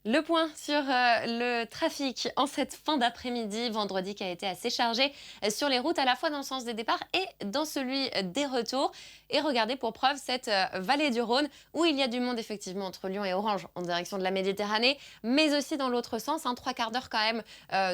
Le point sur le trafic en cette fin d'après-midi, vendredi qui a été assez chargé sur les routes, à la fois dans le sens des départs et dans celui des retours. Et regardez pour preuve cette vallée du Rhône où il y a du monde effectivement entre Lyon et Orange en direction de la Méditerranée, mais aussi dans l'autre sens, trois quarts d'heure quand même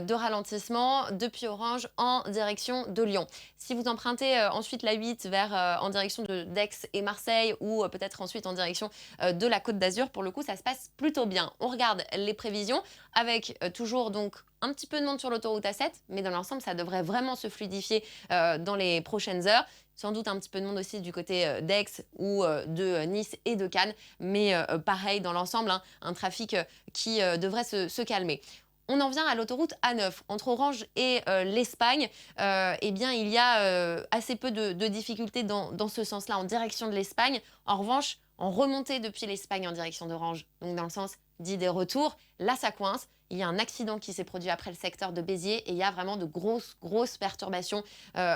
de ralentissement depuis Orange en direction de Lyon. Si vous empruntez ensuite la 8 vers en direction de d'Aix et Marseille ou peut-être ensuite en direction de la Côte d'Azur, pour le coup ça se passe plutôt bien. On regarde les prévisions avec toujours donc un petit peu de monde sur l'autoroute A7, mais dans l'ensemble, ça devrait vraiment se fluidifier dans les prochaines heures. Sans doute un petit peu de monde aussi du côté d'Aix ou de Nice et de Cannes, mais pareil dans l'ensemble, un trafic qui devrait se calmer. On en vient à l'autoroute A9. Entre Orange et l'Espagne, eh bien, il y a assez peu de difficultés dans ce sens-là, en direction de l'Espagne. En revanche, en remontée depuis l'Espagne en direction d'Orange, donc dans le sens dit des retours, là, ça coince. Il y a un accident qui s'est produit après le secteur de Béziers et il y a vraiment de grosses perturbations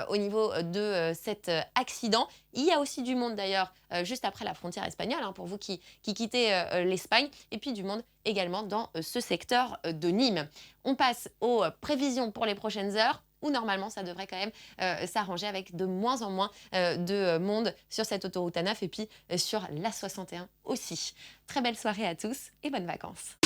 au niveau de cet accident. Il y a aussi du monde d'ailleurs juste après la frontière espagnole, pour vous qui quittez l'Espagne, et puis du monde également dans ce secteur de Nîmes. On passe aux prévisions pour les prochaines heures où normalement ça devrait quand même s'arranger avec de moins en moins de monde sur cette autoroute A9 et puis sur la 61 aussi. Très belle soirée à tous et bonnes vacances.